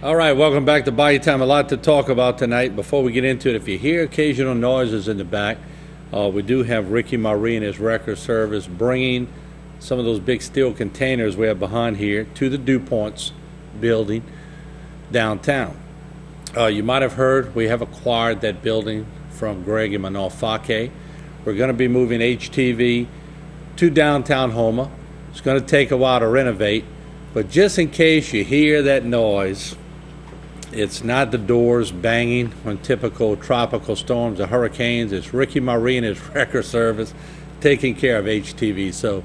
All right, welcome back to Bayou Time. A lot to talk about tonight. Before we get into it, if you hear occasional noises in the back, we do have Ricky Marie and his record service bringing some of those big steel containers we have behind here to the DuPont's building downtown. You might have heard we have acquired that building from Greg and Manal Fake. We're going to be moving HTV to downtown Houma. It's going to take a while to renovate, but just in case you hear that noise, it's not the doors banging on typical tropical storms or hurricanes. It's Ricky Marie and his record service taking care of HTV, so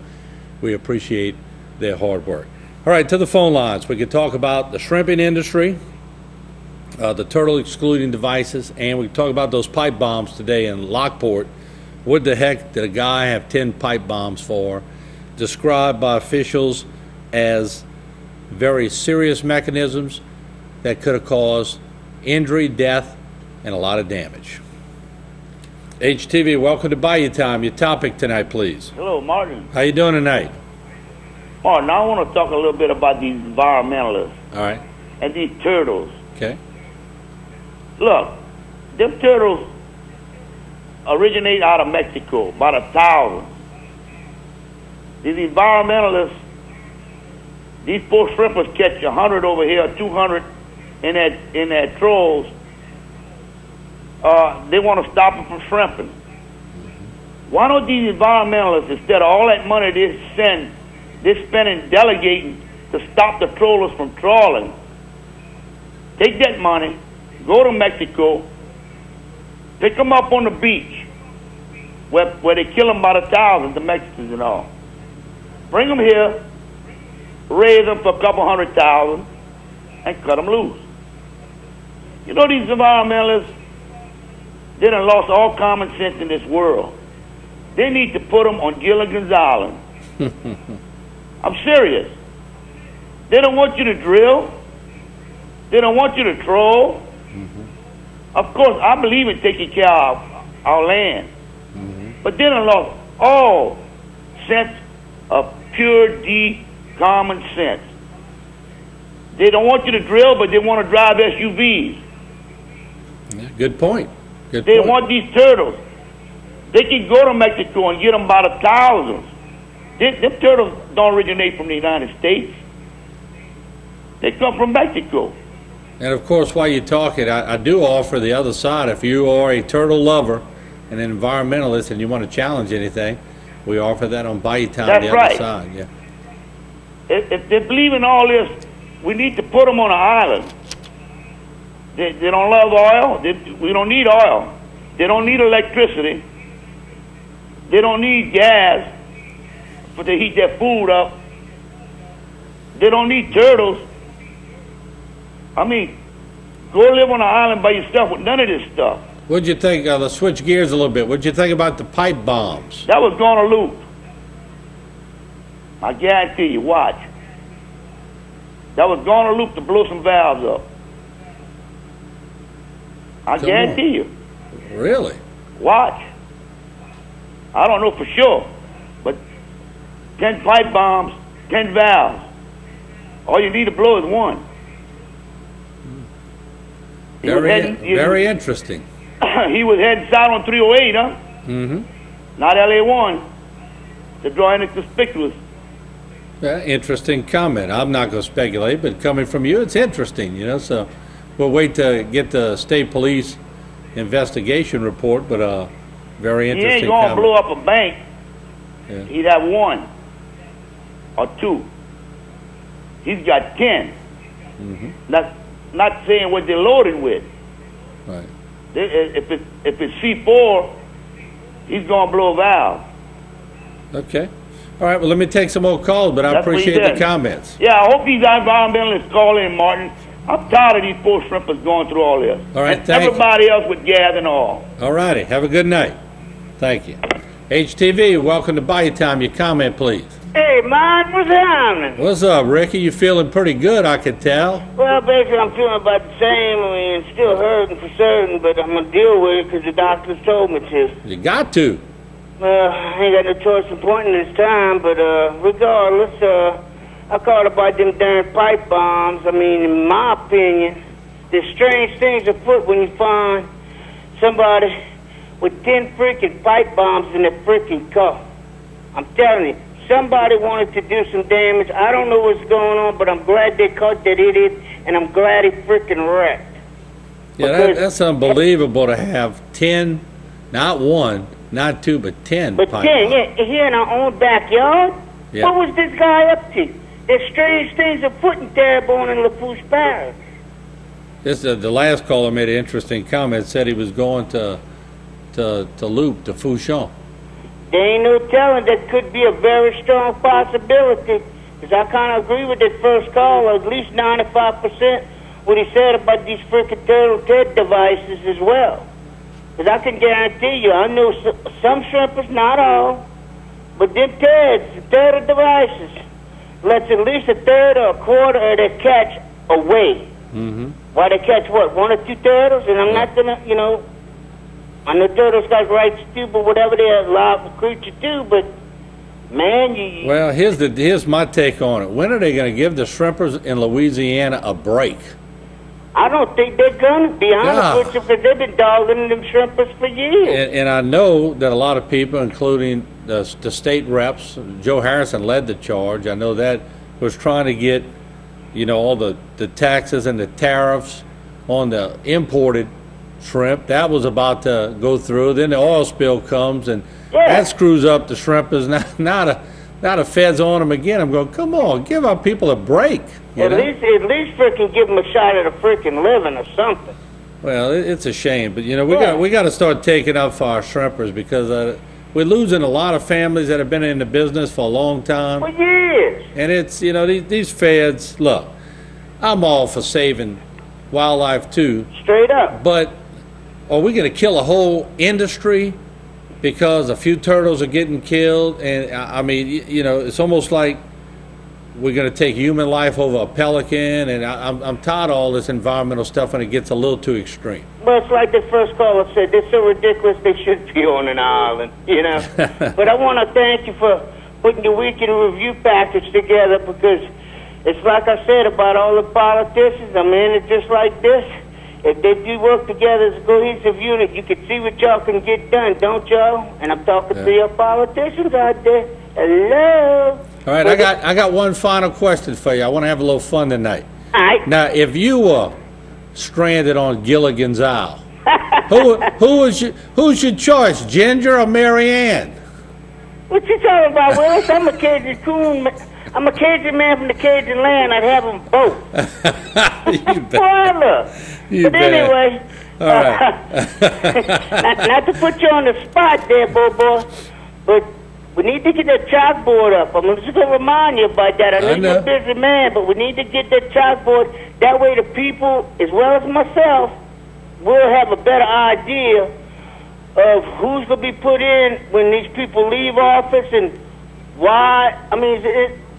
we appreciate their hard work. All right, to the phone lines. We can talk about the shrimping industry, the turtle excluding devices, and we can talk about those pipe bombs today in Lockport. What the heck did a guy have 10 pipe bombs for? Described by officials as very serious mechanisms that could have caused injury, death, and a lot of damage. HTV, welcome to Bayou Time. Your topic tonight, please. Hello, Martin. How you doing tonight? Martin, I want to talk a little bit about these environmentalists. All right. And these turtles. Okay. Look, them turtles originate out of Mexico, about 1,000. These environmentalists, these poor shrimpers catch 100 over here, 200 in that trolls. They want to stop them from shrimping. Why don't these environmentalists, instead of all that money they're spending delegating to stop the trollers from trawling, take that money, go to Mexico, pick them up on the beach where they kill them by the thousands, the Mexicans and all. Bring them here, raise them for a couple 100,000, and cut them loose. You know, these environmentalists, they done lost all common sense in this world. They need to put them on Gilligan's Island. I'm serious. They don't want you to drill. They don't want you to troll. Of course, I believe in taking care of our land. But they done lost all sense of pure, deep, common sense. They don't want you to drill, but they want to drive SUVs. Yeah, good point. Good they point. want these turtles. They can go to Mexico and get them by the thousands. Them turtles don't originate from the United States. They come from Mexico. And of course, while you're talking, I do offer the other side. If you are a turtle lover and an environmentalist and you want to challenge anything, we offer that on Bayou Time. That's the right. Other side. Yeah. If they believe in all this, we need to put them on an island. They don't love oil. We don't need oil. They don't need electricity. They don't need gas to heat their food up. They don't need turtles. I mean, go live on an island by yourself with none of this stuff. What'd you think? Let's switch gears a little bit. What'd you think about the pipe bombs? That was going to loop. I guarantee you, watch. That was going to loop to blow some valves up. I guarantee you. Really? Watch. I don't know for sure, but 10 pipe bombs, 10 valves. All you need to blow is one. Very interesting. He was heading south on 308, huh? Not LA1. The drawing is conspicuous. Yeah, interesting comment. I'm not going to speculate, but coming from you, it's interesting, you know. So we'll wait to get the state police investigation report, but very interesting. He ain't going to blow up a bank. Yeah. He'd have one or two. He's got 10. Not saying what they're loaded with. Right. If it's C4, he's going to blow a valve. Okay. All right, well, let me take some more calls, but I appreciate the comments. Yeah, I hope these environmentalists call in, Martin. I'm tired of these poor shrimpers going through all this. All right, and everybody else with gas and all. All righty, have a good night. Thank you. HTV, welcome to Bayou Time. Your comment, please. Hey, Martin, what's happening? What's up, Ricky? You feeling pretty good, I could tell. Well, basically, I'm feeling about the same. I mean, still hurting for certain, but I'm going to deal with it because the doctors told me to. You got to. I ain't got no choice in pointing this time, but regardless, I called about them darn pipe bombs. I mean, in my opinion, there's strange things afoot when you find somebody with 10 freaking pipe bombs in their freaking car. I'm telling you, somebody wanted to do some damage. I don't know what's going on, but I'm glad they caught that idiot, and I'm glad he freaking wrecked. Yeah, that's unbelievable to have 10, not 1, not 2, but 10 But pipe 10, bombs. yeah, here in our own backyard? Yeah. What was this guy up to? There's strange things afoot in Terrebonne and Lafourche Parish. The last caller made an interesting comment, said he was going to Loop, to Fouchon. There ain't no telling. That could be a very strong possibility. Because I kind of agree with that first caller, at least 95% what he said about these freaking turtle TED devices as well. Because I can guarantee you, I know some shrimpers, not all, but them TEDs, the turtle devices, lets at least a third or a quarter of their catch away. Mm-hmm. Why they catch what, 1 or 2 turtles? And I'm not gonna, you know, I know turtles got rights too, but whatever they're allowed for creature do, but man, you... Well, here's my take on it. When are they going to give the shrimpers in Louisiana a break? I don't think they're gonna be honest with you, because they've been dogging them shrimpers for years. And I know that a lot of people, including the state reps, Joe Harrison led the charge. I know that was trying to get, you know, all the taxes and the tariffs on the imported shrimp. That was about to go through. Then the oil spill comes, and that screws up the shrimpers. Now the feds on them again. I'm going, come on, give our people a break. At least freaking give them a shot at a freaking living or something. Well, it's a shame, but you know we got to start taking up for our shrimpers, because we're losing a lot of families that have been in the business for a long time. For years. And it's, you know, these feds. Look, I'm all for saving wildlife too. Straight up. But are we going to kill a whole industry because a few turtles are getting killed? And I mean, you know, it's almost like we're going to take human life over a pelican. And I'm tired of all this environmental stuff when it gets a little too extreme. Well, it's like the first caller said, they're so ridiculous they should be on an island, you know. But I want to thank you for putting the weekend review package together, because it's like I said about all the politicians. I mean, it's just like this. If they do work together as a cohesive unit, you can see what y'all can get done, don't y'all? And I'm talking to your politicians out there. Hello. All right, I got one final question for you. I want to have a little fun tonight. All right. Now, if you were stranded on Gilligan's Isle, who's your choice, Ginger or Marianne? What you talking about, Willis? I'm a Cajun coon. I'm a Cajun man from the Cajun land. I'd have them both. You bet. But anyway, all right. not to put you on the spot there, Bobo, but we need to get that chalkboard up. I'm just going to remind you about that. I know you're a busy man, but we need to get that chalkboard. That way the people, as well as myself, will have a better idea of who's going to be put in when these people leave office and why. I mean,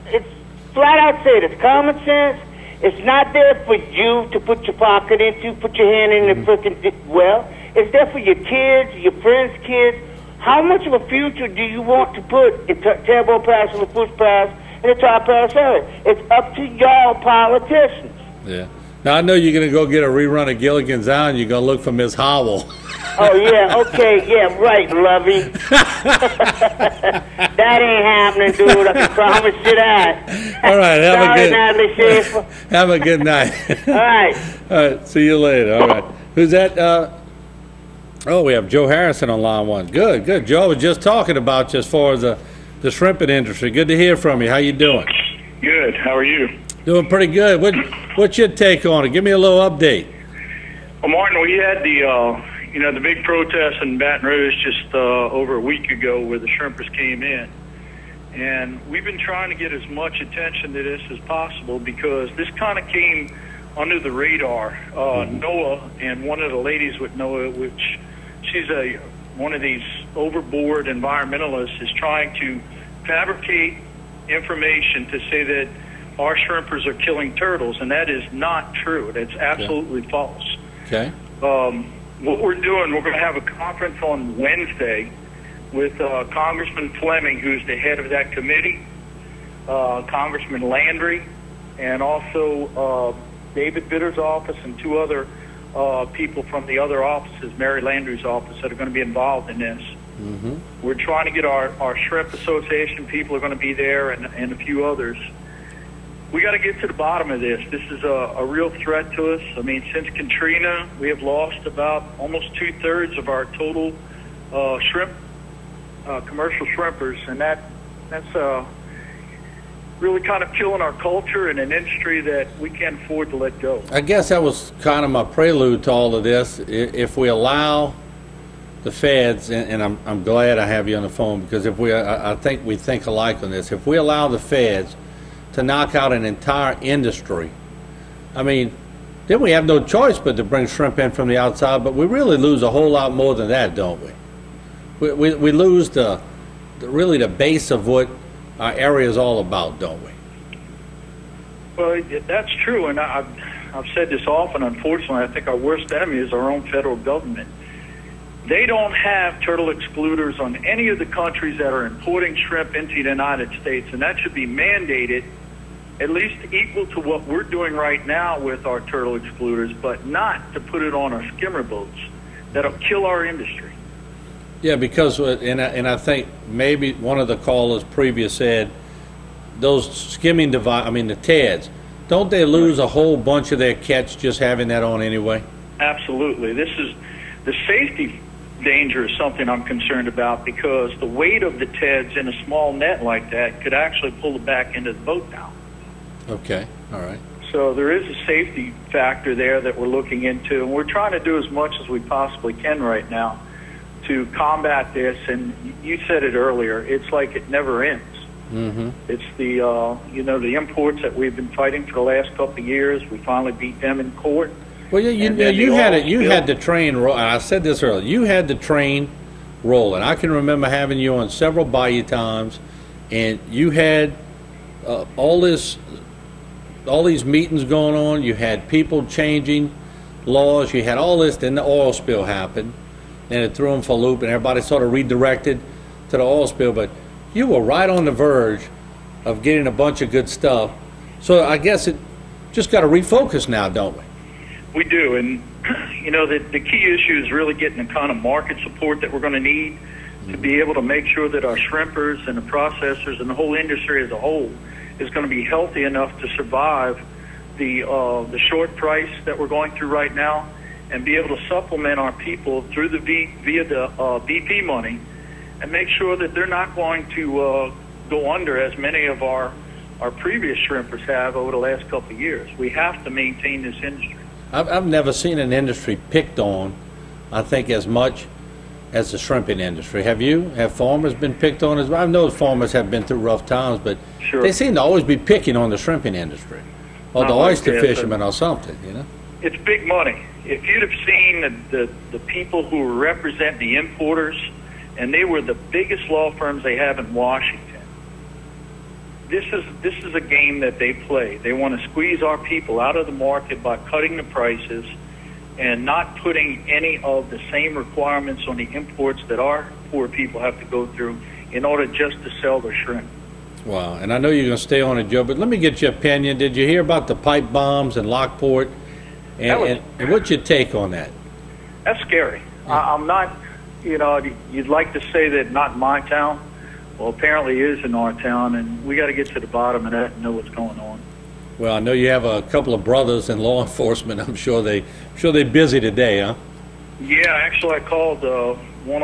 it's flat out said, it's common sense. It's not there for you to put your pocket into, put your hand in the freaking well. It's there for your kids, your friends' kids. How much of a future do you want to put in Terrebonne Parish and Lafourche Parish and the Tri-Parish area? It's up to y'all politicians. Yeah. Now, I know you're going to go get a rerun of Gilligan's Island, and you're going to look for Miss Howell. Oh, yeah, okay, yeah, right, Lovey. That ain't happening, dude. I can promise you that. All right, have a good night. All right. All right, see you later. All right. Who's that? We have Joe Harrison on line one. Good. Joe, I was just talking about you as far as the shrimping industry. Good to hear from you. How you doing? Good. How are you? Doing pretty good. What's your take on it? Give me a little update. Well, Martin, we had the big protest in Baton Rouge just over a week ago where the shrimpers came in. And we've been trying to get as much attention to this as possible because this kind of came under the radar. NOAA and one of the ladies with NOAA, which she's one of these overboard environmentalists, is trying to fabricate information to say that our shrimpers are killing turtles, and that is not true. That's absolutely false. Okay. What we're doing, we're going to have a conference on Wednesday with Congressman Fleming, who's the head of that committee. Congressman Landry, and also David Bitter's office and two other people from the other offices, Mary Landry's office, that are going to be involved in this. Mm-hmm. We're trying to get our Shrimp Association people are going to be there, and a few others. We got to get to the bottom of this. This is a real threat to us. I mean, since Katrina, we have lost about almost 2/3 of our total shrimp, commercial shrimpers, and that's really kind of killing our culture and an industry that we can't afford to let go. I guess that was kind of my prelude to all of this. If we allow the feds, and I'm glad I have you on the phone, because if I think we think alike on this. If we allow the feds to knock out an entire industry, I mean, then we have no choice but to bring shrimp in from the outside, but we really lose a whole lot more than that, don't we? We lose really the base of what our area is all about, don't we? Well, that's true, and I've said this often. Unfortunately, I think our worst enemy is our own federal government. They don't have turtle excluders on any of the countries that are importing shrimp into the United States, and that should be mandated at least equal to what we're doing right now with our turtle excluders, but not to put it on our skimmer boats. That'll kill our industry. Yeah, because, and I think maybe one of the callers previous said, those skimming the TEDs, don't they lose a whole bunch of their catch just having that on anyway? Absolutely. This is the safety danger is something I'm concerned about, because the weight of the TEDs in a small net like that could actually pull it back into the boat now. Okay, all right. So there is a safety factor there that we're looking into, and we're trying to do as much as we possibly can right now to combat this. And you said it earlier, it's like it never ends. Mm-hmm. It's the the imports that we've been fighting for the last couple of years. We finally beat them in court. Well, you had the train roll. I said this earlier. You had the train rolling. I can remember having you on several Bayou times, and you had all these meetings going on. You had people changing laws. You had all this. Then the oil spill happened, and it threw them for a loop, and everybody sort of redirected to the oil spill. But you were right on the verge of getting a bunch of good stuff. So I guess it just got to refocus now, don't we? We do, and the key issue is really getting the kind of market support that we're going to need to be able to make sure that our shrimpers and the processors and the whole industry as a whole is going to be healthy enough to survive the short price that we're going through right now, and be able to supplement our people through via the BP money, and make sure that they're not going to go under as many of our previous shrimpers have over the last couple of years. We have to maintain this industry. I've never seen an industry picked on, I think, as much as the shrimping industry. Have you? Have farmers been picked on as well? I know farmers have been through rough times, but sure, they seem to always be picking on the shrimping industry, or the oyster fishermen or something, It's big money. If you'd have seen the people who represent the importers, and they were the biggest law firms they have in Washington. This is a game that they play. They want to squeeze our people out of the market by cutting the prices and not putting any of the same requirements on the imports that our poor people have to go through in order just to sell their shrimp. Wow, and I know you're going to stay on it, Joe, but let me get your opinion. Did you hear about the pipe bombs in Lockport? And what's your take on that? That's scary. I'm not, you'd like to say that not in my town. Well, apparently it is in our town, and we got to get to the bottom of that and know what's going on. Well, I know you have a couple of brothers in law enforcement. I'm sure they're busy today, huh? Yeah, actually, I called one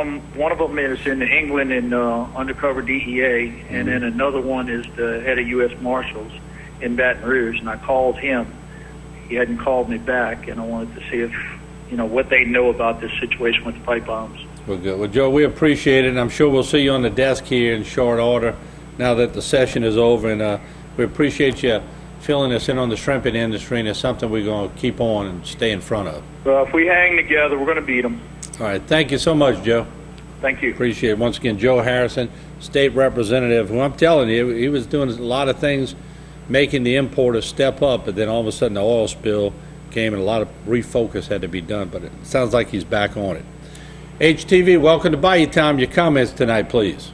of them is in England in undercover DEA, and then another one is the head of U.S. Marshals in Baton Rouge. And I called him. He hadn't called me back, and I wanted to see if what they know about this situation with the pipe bombs. Well, good. Well, Joe, we appreciate it, and I'm sure we'll see you on the desk here in short order now that the session is over. And we appreciate you filling us in on the shrimping industry, and it's something we're going to keep on and stay in front of. Well, if we hang together, we're going to beat them. All right. Thank you so much, Joe. Thank you. Appreciate it. Once again, Joe Harrison, state representative, who I'm telling you, he was doing a lot of things, making the importers step up, but then all of a sudden the oil spill came and a lot of refocus had to be done, but it sounds like he's back on it. HTV, welcome to Bayou Time. Your comments tonight, please.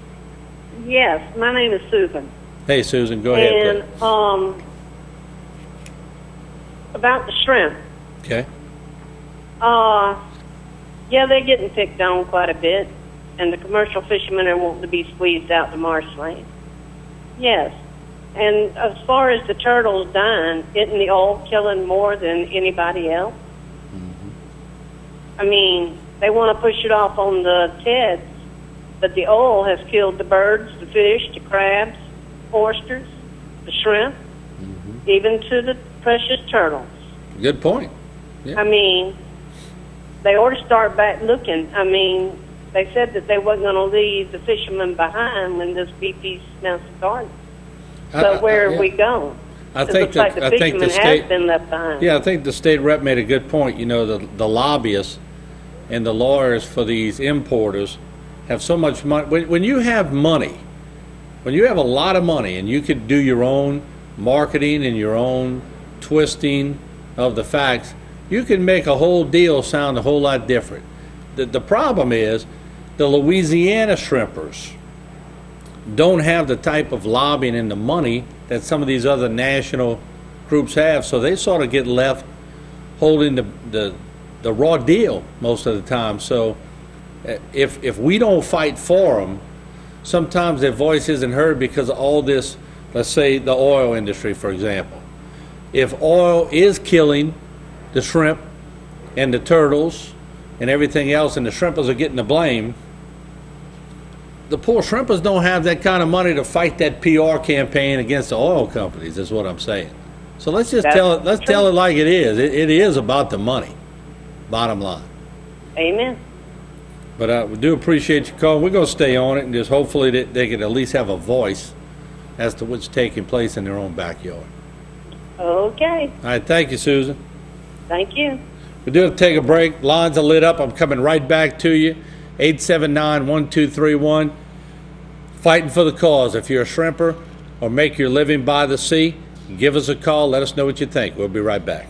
Yes, my name is Susan. Hey, Susan, go ahead. And about the shrimp. Okay. Yeah, they're getting picked on quite a bit, and the commercial fishermen are wanting to be squeezed out to marshland. Yes. And as far as the turtles dying, isn't the oil killing more than anybody else? I mean, they want to push it off on the Teds, but the oil has killed the birds, the fish, the crabs, oysters, the shrimp, even to the precious turtles. Good point. Yeah. I mean, they ought to start back looking. I mean, they said that they wasn't going to leave the fishermen behind when this BP smell started. So where are we going? I think looks like the fishermen has been left behind. Yeah, I think the state rep made a good point. You know, the lobbyists and the lawyers for these importers have so much money. When you have money, when you have a lot of money and you could do your own marketing and your own twisting of the facts, you can make a whole deal sound a whole lot different. The problem is the Louisiana shrimpers don't have the type of lobbying and the money that some of these other national groups have, so they sort of get left holding the raw deal most of the time. So if we don't fight for them, sometimes their voice isn't heard because of all this. Let's say the oil industry, for example. If oil is killing the shrimp and the turtles and everything else, and the shrimpers are getting the blame, the poor shrimpers don't have that kind of money to fight that PR campaign against the oil companies, is what I'm saying. So let's just tell it like it is. It is about the money, bottom line. Amen. But we do appreciate you calling. We're going to stay on it, and just hopefully they can at least have a voice as to what's taking place in their own backyard. Okay. All right, thank you, Susan. Thank you. We do have to take a break. Lines are lit up. I'm coming right back to you. 879-1231. Fighting for the cause. If you're a shrimper or make your living by the sea, give us a call. Let us know what you think. We'll be right back.